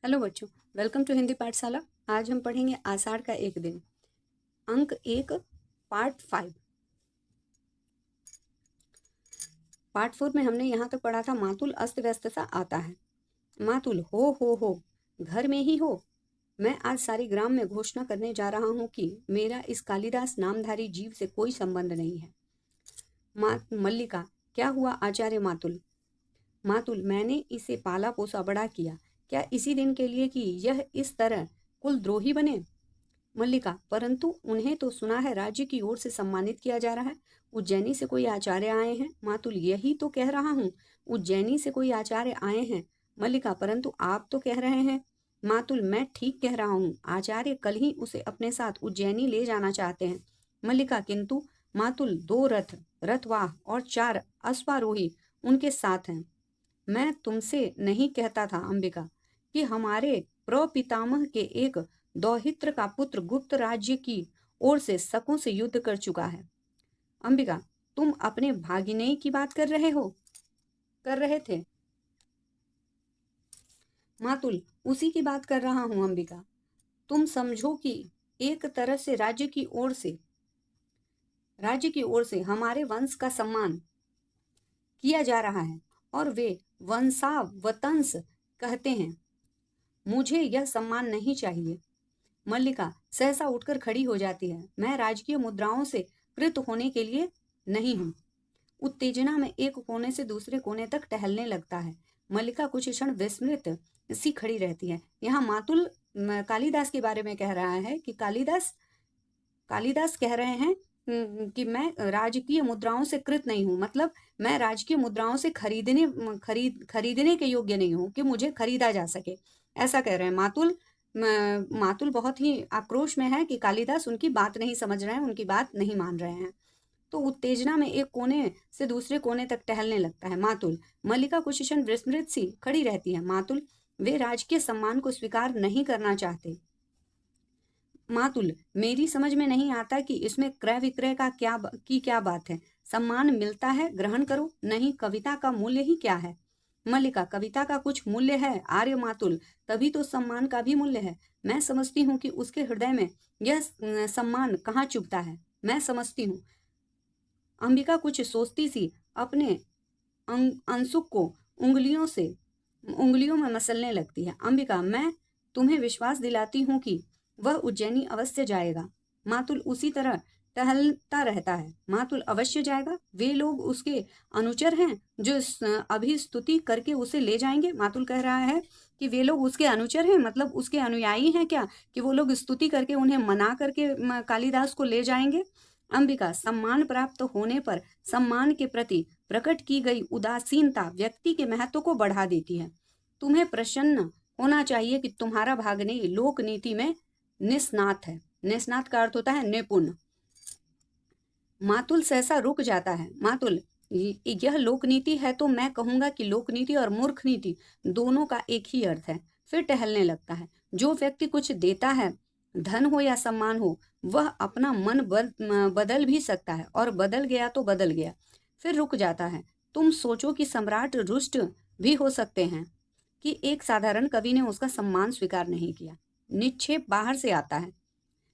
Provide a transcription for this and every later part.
Hello बच्चों, welcome to Hindi पाठशाला। आज हम पढ़ेंगे आषाढ़ का एक दिन, अंक 1, पार्ट 5। पार्ट 4 में हमने यहाँ तक पढ़ा था मातुल अस्त व्यस्त सा आता है। मातुल हो, घर में ही हो। मैं आज सारी ग्राम में घोषणा करने जा रहा हूँ कि मेरा इस कालिदास नामधारी जीव से कोई संबंध नहीं है। मल्लिका, क्या हुआ आचार्य मातुल? मातुल, मैंने इसे पाला पोसा बड़ा किया, क्या इसी दिन के लिए कि यह इस तरह कुलद्रोही बने? मल्लिका, परंतु उन्हें तो सुना है राज्य की ओर से सम्मानित किया जा रहा है। उज्जैनी से कोई आचार्य आए हैं। मातुल, यही तो कह रहा हूँ, उज्जैनी से कोई आचार्य आए हैं। मल्लिका, परंतु आप तो कह रहे हैं। मातुल, मैं ठीक कह रहा हूँ, आचार्य कल ही उसे अपने साथ उज्जैनी ले जाना चाहते हैं। मल्लिका, किंतु? मातुल, 2 रथ, रथवाह और 4 अश्वारोही उनके साथ हैं। मैं तुमसे नहीं कहता था अंबिका कि हमारे प्रपितामह के एक दौहित्र का पुत्र गुप्त राज्य की ओर से शकों से युद्ध कर चुका है। अंबिका, तुम अपने भागिनेय की बात कर रहे थे? मातुल, उसी की बात कर रहा हूं अंबिका। तुम समझो कि एक तरह से राज्य की ओर से हमारे वंश का सम्मान किया जा रहा है और वे वंशावतंस कहते हैं। मुझे यह सम्मान नहीं चाहिए। मल्लिका सहसा उठकर खड़ी हो जाती है। मैं राजकीय मुद्राओं से कृत होने के लिए नहीं हूँ। उत्तेजना में एक कोने से दूसरे कोने तक टहलने लगता है। मल्लिका कुछ क्षण विस्मृत सी खड़ी रहती है। यहाँ मातुल कालिदास के बारे में कह रहा है कि कालिदास कह रहे हैं कि मैं राजकीय मुद्राओं से कृत नहीं हूँ, मतलब मैं राजकीय मुद्राओं से खरीदने के योग्य नहीं हूँ कि मुझे खरीदा जा सके, ऐसा कह रहे हैं मातुल। मातुल बहुत ही आक्रोश में है कि कालिदास उनकी बात नहीं समझ रहे हैं, उनकी बात नहीं मान रहे हैं। तो उत्तेजना में एक कोने से दूसरे कोने तक टहलने लगता है मातुल। मल्लिका कुछ क्षण विस्मृत सी खड़ी रहती है। मातुल, वे राजकीय सम्मान को स्वीकार नहीं करना चाहते। मातुल, मेरी समझ में नहीं आता कि इसमें क्रय विक्रय का क्या बात है। सम्मान मिलता है, ग्रहण करो, नहीं कविता का मूल्य ही क्या है? मल्लिका, कविता का कुछ मूल्य है आर्य मातुल, तभी तो सम्मान का भी मूल्य है। मैं समझती हूँ कि उसके हृदय में यह सम्मान कहाँ चुभता है, मैं समझती हूँ। अंबिका कुछ सोचती सी अपने अंशुक को उंगलियों में मसलने लगती है। अंबिका, मैं तुम्हें विश्वास दिलाती हूँ कि वह उज्जैनी अवश्य जाएगा। मातुल उसी तरह टहलता रहता है। मातुल, अवश्य जाएगा? वे लोग उसके अनुचर हैं जो अभी स्तुति करके उसे ले जाएंगे। मातुल कह रहा है कि वे लोग उसके अनुचर हैं, मतलब उसके अनुयायी हैं क्या, कि वो लोग स्तुति करके उन्हें मना करके कालिदास को ले जाएंगे। अंबिका, सम्मान प्राप्त होने पर सम्मान के प्रति प्रकट की गई उदासीनता व्यक्ति के महत्व को बढ़ा देती है। तुम्हें प्रसन्न होना चाहिए कि तुम्हारा भाग्ने लोक नीति में निष्णात है। निष्णात का अर्थ होता है निपुण। मातुल सहसा रुक जाता है। मातुल, यह लोकनीति है तो मैं कहूंगा कि लोकनीति और मूर्ख नीति दोनों का एक ही अर्थ है। फिर टहलने लगता है। जो व्यक्ति कुछ देता है, धन हो या सम्मान हो, वह अपना मन बदल भी सकता है, और बदल गया तो बदल गया। फिर रुक जाता है। तुम सोचो कि सम्राट रुष्ट भी हो सकते हैं कि एक साधारण कवि ने उसका सम्मान स्वीकार नहीं किया। निक्षेप बाहर से आता है।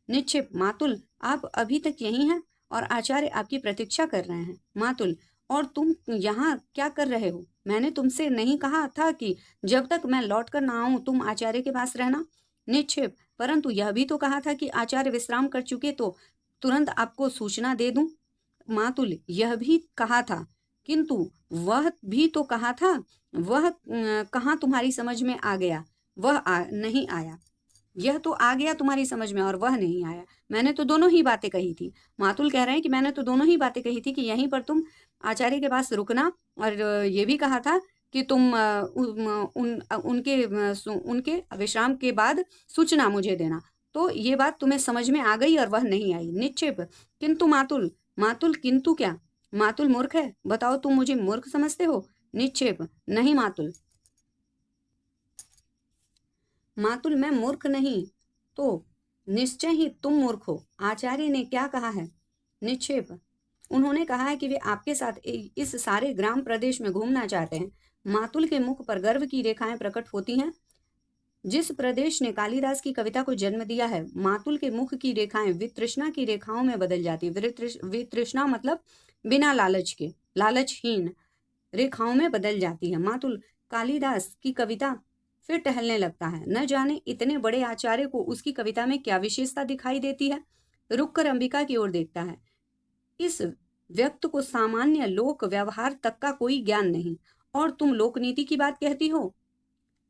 निक्षेप, मातुल, आप अभी तक यही हैं और आचार्य आपकी प्रतीक्षा कर रहे हैं। मातुल, और तुम यहाँ क्या कर रहे हो? मैंने तुमसे नहीं कहा था कि जब तक मैं लौट कर ना आऊं तुम आचार्य के पास रहना? निक्षेप, परंतु यह भी तो कहा था कि आचार्य विश्राम कर चुके तो तुरंत आपको सूचना दे दूं। मातुल, यह भी कहा था, किंतु वह भी तो कहा था, वह कहाँ तुम्हारी समझ में आ गया? नहीं आया। यह तो आ गया तुम्हारी समझ में और वह नहीं आया। मैंने तो दोनों ही बातें कही थी। मातुल कह रहे हैं कि मैंने तो दोनों ही बातें कही थी कि यहीं पर तुम आचार्य के पास रुकना, और ये भी कहा था कि तुम उनके विश्राम के बाद सूचना मुझे देना। तो ये बात तुम्हें समझ में आ गई और वह नहीं आई। निक्षेप, किंतु मातुल। मातुल, किंतु क्या? मातुल मूर्ख है? बताओ, तुम मुझे मूर्ख समझते हो? निक्षेप, नहीं मातुल। मातुल, मैं मूर्ख नहीं तो निश्चय ही तुम मूर्ख हो। आचार्य ने क्या कहा है? निक्षेप, उन्होंने कहा है कि वे आपके साथ इस सारे ग्राम प्रदेश में घूमना चाहते हैं। मातुल के मुख पर गर्व की रेखाएं प्रकट होती हैं। जिस प्रदेश ने कालिदास की कविता को जन्म दिया है, मातुल के मुख की रेखाएं वितृष्णा की रेखाओं में बदल जाती है। वितृष्णा मतलब बिना लालच के, लालचहीन रेखाओं में बदल जाती है। मातुल कालिदास की कविता फिर टहलने लगता है। न जाने इतने बड़े आचार्य को उसकी कविता में क्या विशेषता दिखाई देती है। रुक कर अंबिका की ओर देखता है। इस व्यक्ति को सामान्य लोक व्यवहार तक का कोई ज्ञान नहीं, और तुम लोकनीति की बात कहती हो।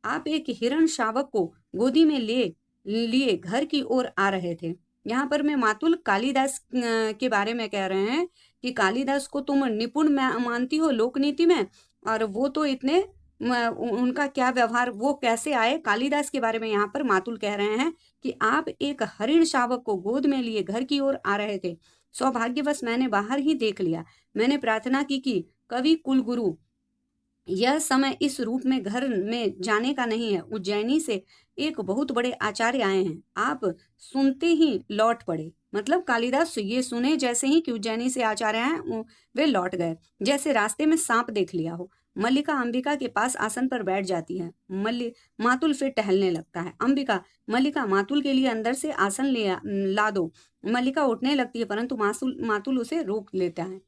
आप एक हिरण शावक को गोदी में लिए घर की ओर आ रहे थे। यहाँ पर मैं मातुल कालिदास के बारे में कह रहे हैं कि कालिदास को तुम निपुण मानती हो लोकनीति में, और वो तो इतने उनका क्या व्यवहार, वो कैसे आए, कालिदास के बारे में यहाँ पर मातुल कह रहे हैं कि आप एक हरिण शावक को गोद में लिए घर की ओर आ रहे थे। सौभाग्यवश मैंने बाहर ही देख लिया। मैंने प्रार्थना की कि कवि कुलगुरु, यह समय इस रूप में घर में जाने का नहीं है। उज्जैनी से एक बहुत बड़े आचार्य आए हैं। आप सुनते ही लौट पड़े। मतलब कालिदास ये सुने जैसे ही कि उज्जैनी से आचार्य हैं, वे लौट गए, जैसे रास्ते में सांप देख लिया हो। मल्लिका अंबिका के पास आसन पर बैठ जाती है। मातुल फिर टहलने लगता है। अंबिका, मल्लिका मातुल के लिए अंदर से आसन ला दो। मल्लिका उठने लगती है, परंतु मातुल उसे रोक लेता है।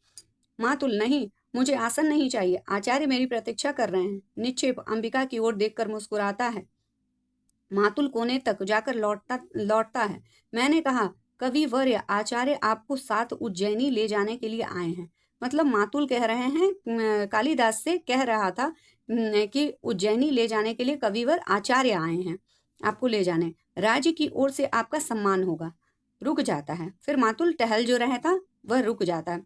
मातुल, नहीं, मुझे आसन नहीं चाहिए, आचार्य मेरी प्रतीक्षा कर रहे हैं। निक्षेप अंबिका की ओर देखकर मुस्कुराता है। मातुल कोने तक जाकर लौटता है। मैंने कहा, कवि वर्य, आचार्य आपको साथ उज्जैनी ले जाने के लिए आए हैं। मतलब मातुल कह रहे हैं, कालिदास से कह रहा था कि उज्जैनी ले जाने के लिए कविवर आचार्य आए हैं आपको ले जाने। राज्य की ओर से आपका सम्मान होगा। रुक जाता है। फिर मातुल टहल जो रहा था वह रुक जाता है,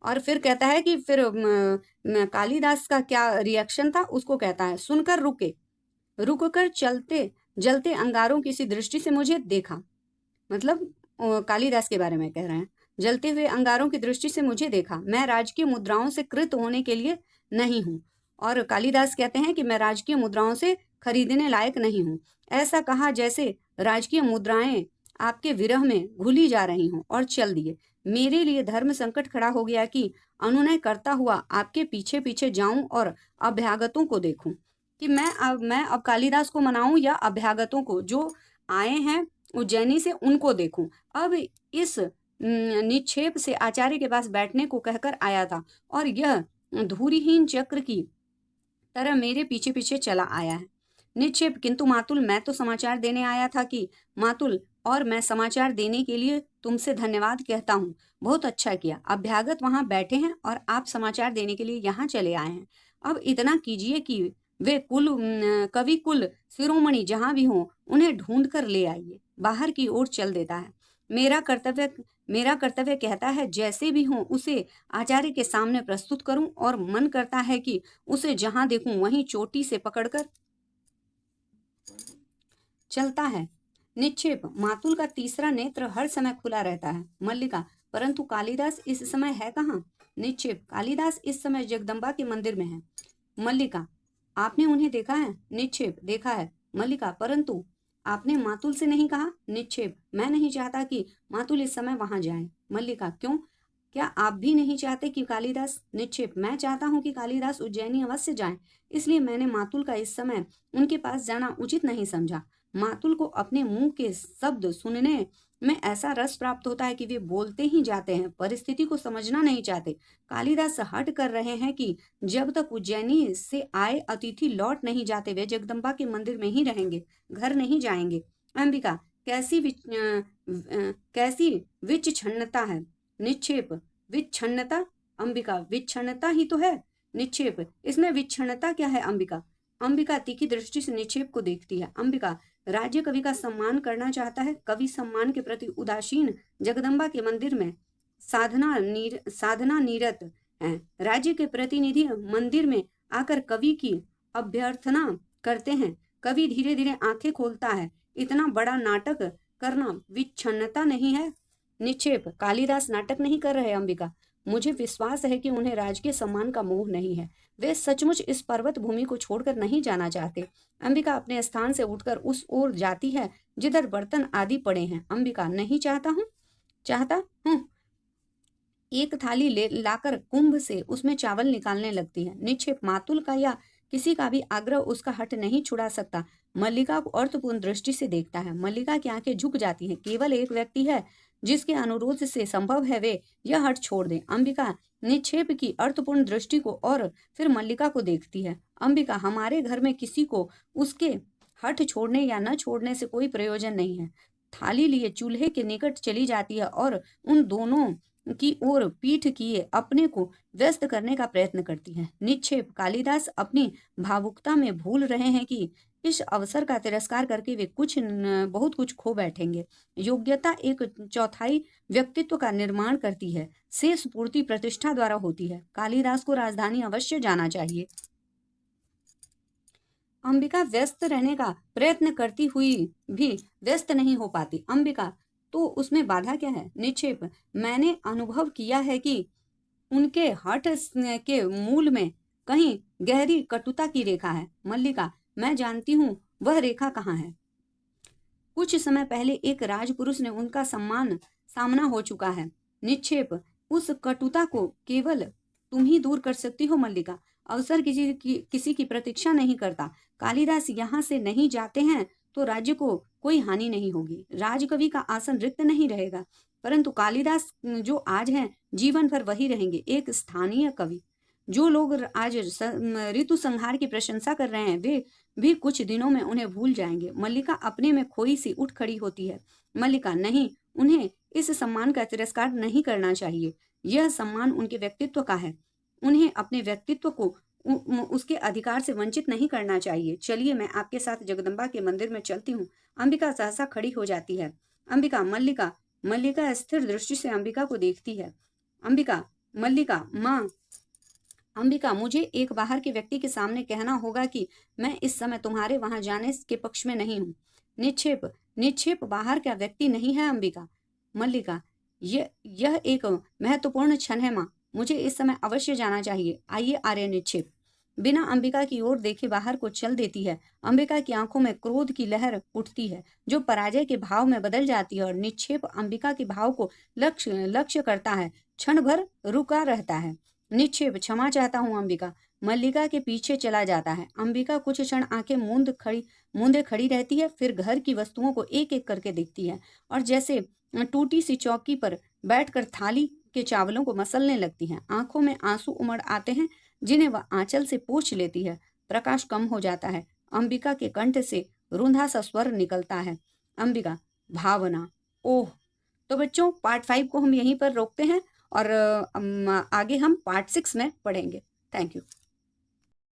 और फिर कहता है कि फिर कालिदास का क्या रिएक्शन था उसको कहता है, सुनकर रुककर चलते जलते अंगारों की सी दृष्टि से मुझे देखा। मतलब कालिदास के बारे में कह रहे हैं, जलते हुए अंगारों की दृष्टि से मुझे देखा। मैं राजकीय मुद्राओं से कृत होने के लिए नहीं हूँ। और कालिदास कहते हैं कि मैं राजकीय मुद्राओं से खरीदने लायक नहीं हूँ। ऐसा कहा जैसे राजकीय मुद्राएं आपके विरह में घुली जा रही हों, और चल दिए। मेरे लिए धर्म संकट खड़ा हो गया कि अनुनय करता हुआ आपके पीछे पीछे जाऊं और अभ्यागतों को देखूं, कि मैं अब कालिदास को मनाऊं या अभ्यागतों को जो आए हैं उज्जैनी से उनको देखूं। अब इस निक्षेप से आचार्य के पास बैठने को कहकर आया था, और यह धूरिहीन चक्र की तरह मेरे पीछे पीछे चला आया है। निक्षेप, किंतु मातुल, मैं तो समाचार देने आया था कि मातुल, और मैं समाचार देने के लिए तुमसे धन्यवाद कहता हूँ। बहुत अच्छा किया। अभ्यागत वहां बैठे हैं और आप समाचार देने के लिए यहाँ चले आए हैं। अब इतना कीजिए कि वे कवि कुल शिरोमणि जहां भी हों उन्हें ढूंढ कर ले आइए। बाहर की ओर चल देता है। मेरा कर्तव्य कहता है जैसे भी हो उसे आचार्य के सामने प्रस्तुत करूं, और मन करता है कि उसे जहां देखूं वहीं चोटी से पकड़कर चलता है। निक्षेप, मातुल का तीसरा नेत्र हर समय खुला रहता है। मल्लिका, परंतु कालिदास इस समय है कहाँ? निक्षेप, कालिदास इस समय जगदम्बा के मंदिर में है। मल्लिका, आपने उन्हें देखा है? निक्षेप, देखा है। मल्लिका, परंतु आपने मातुल से नहीं कहा? निक्षेप, मैं नहीं चाहता कि मातुल इस समय वहां जाए। मल्लिका, क्यों? क्या आप भी नहीं चाहते कि कालिदास? निक्षेप, मैं चाहता हूं कि कालिदास उज्जैनी अवश्य जाएं, इसलिए मैंने मातुल का इस समय उनके पास जाना उचित नहीं समझा। मातुल को अपने मुंह के शब्द सुनने में ऐसा रस प्राप्त होता है कि वे बोलते ही जाते हैं, परिस्थिति को समझना नहीं चाहते। कालिदास हट कर रहे हैं कि जब तक उज्जैनी से आए अतिथि लौट नहीं जाते वे जगदम्बा के मंदिर में ही रहेंगे, घर नहीं जाएंगे। अंबिका, कैसी विच्छिन्नता है। निक्षेप, विच्छिन्नता? अंबिका, विच्छिन्नता ही तो है। निक्षेप, इसमें विच्छिन्नता क्या है? अंबिका तीखी दृष्टि से निक्षेप को देखती है। अंबिका, राज्य कवि का सम्मान करना चाहता है, कवि सम्मान के प्रति उदासीन जगदम्बा के मंदिर में साधना नीरत है। राज्य के प्रतिनिधि मंदिर में आकर कवि की अभ्यर्थना करते हैं। कवि धीरे धीरे आंखें खोलता है। इतना बड़ा नाटक करना विच्छिन्नता नहीं है? निक्षेप, कालिदास नाटक नहीं कर रहे। अंबिका, मुझे विश्वास है कि उन्हें राजकीय सम्मान का मोह नहीं है। वे सचमुच इस पर्वत भूमि को छोड़कर नहीं जाना चाहते। अंबिका अपने स्थान से उठकर उस ओर जाती है जिधर बर्तन आदि पड़े हैं। अंबिका, नहीं चाहता हूँ। एक थाली लाकर कुंभ से उसमें चावल निकालने लगती है। निक्षेप, मातुल का या किसी का भी आग्रह उसका हट नहीं छुड़ा सकता। मल्लिका को अर्थपूर्ण दृष्टि से देखता है। मल्लिका की आंखें झुक जाती हैं। केवल एक व्यक्ति है जिसके अनुरोध से संभव है वे यह हट छोड़ दें। अंबिका निक्षेप की अर्थपूर्ण दृष्टि को और फिर मल्लिका को देखती है। अंबिका, हमारे घर में किसी को उसके हट छोड़ने या न छोड़ने से कोई प्रयोजन नहीं है। थाली लिए चूल्हे के निकट चली जाती है और उन दोनों की ओर पीठ किए अपने को व्यस्त करने का प्रयत्न करती है। निक्षेप, कालिदास अपनी भावुकता में भूल रहे हैं कि इस अवसर का तिरस्कार करके वे बहुत कुछ खो बैठेंगे। योग्यता एक चौथाई व्यक्तित्व का निर्माण करती है, शेष पूर्ति प्रतिष्ठा द्वारा होती है। कालिदास को राजधानी अवश्य जाना चाहिए। अंबिका व्यस्त रहने का प्रयत्न करती हुई भी व्यस्त नहीं हो पाती। अंबिका, तो उसमें बाधा क्या है? निक्षेप, मैंने अनुभव किया है कि उनके हठ के मूल में कहीं गहरी कटुता की रेखा है। मल्लिका, मैं जानती हूँ वह रेखा कहाँ है। कुछ समय पहले एक राजपुरुष ने उनका सामना हो चुका है। निक्षेप, उस कटुता को केवल तुम ही दूर कर सकती हो। मल्लिका, अवसर किसी की प्रतीक्षा नहीं करता। कालिदास यहाँ से नहीं जाते हैं तो राज्य को कोई हानि नहीं होगी। राजकवि का आसन रिक्त नहीं रहेगा, परंतु कालिदास जो आज हैं जीवन भर वही रहेंगे, एक स्थानीय कवि। जो लोग आज ऋतु संहार की प्रशंसा कर रहे हैं वे भी कुछ दिनों में उन्हें भूल जाएंगे। मल्लिका अपने में खोई सी उठ खड़ी होती है। मल्लिका, नहीं, उन्हें इस सम्मान का तिरस्कार नहीं करना चाहिए। यह सम्मान उनके व्यक्तित्व का है। उन्हें अपने व्यक्तित्व को उसके अधिकार से वंचित नहीं करना चाहिए। चलिए, मैं आपके साथ जगदम्बा के मंदिर में चलती हूँ। अंबिका सहसा खड़ी हो जाती है। अंबिका, मल्लिका। मल्लिका स्थिर दृष्टि से अंबिका को देखती है। अंबिका, मल्लिका, माँ। अंबिका, मुझे एक बाहर के व्यक्ति के सामने कहना होगा कि मैं इस समय तुम्हारे वहां जाने के पक्ष में नहीं हूँ। निक्षेप बाहर का व्यक्ति नहीं है। अंबिका, मल्लिका, यह एक महत्वपूर्ण क्षण है माँ, मुझे इस समय अवश्य जाना चाहिए। आइए आर्य। निक्षेप बिना अंबिका की ओर देखे बाहर को चल देती है। अंबिका की आंखों में क्रोध की लहर उठती है जो पराजय के भाव में बदल जाती है और निक्षेप अंबिका के भाव को लक्ष्य करता है। क्षण भर रुका रहता है। निक्षेप, क्षमा चाहता हूँ अंबिका। मल्लिका के पीछे चला जाता है। अंबिका कुछ क्षण आंखें मूंदे खड़ी रहती है, फिर घर की वस्तुओं को एक एक करके देखती है और जैसे टूटी सी चौकी पर बैठकर थाली के चावलों को मसलने लगती है। आंखों में आंसू उमड़ आते हैं जिन्हें वह आंचल से पोंछ लेती है। प्रकाश कम हो जाता है। अंबिका के कंठ से रुंधा सा स्वर निकलता है। अंबिका, भावना। ओह। तो बच्चों, पार्ट 5 को हम यहीं पर रोकते हैं और आगे हम पार्ट 6 में पढ़ेंगे। Thank you.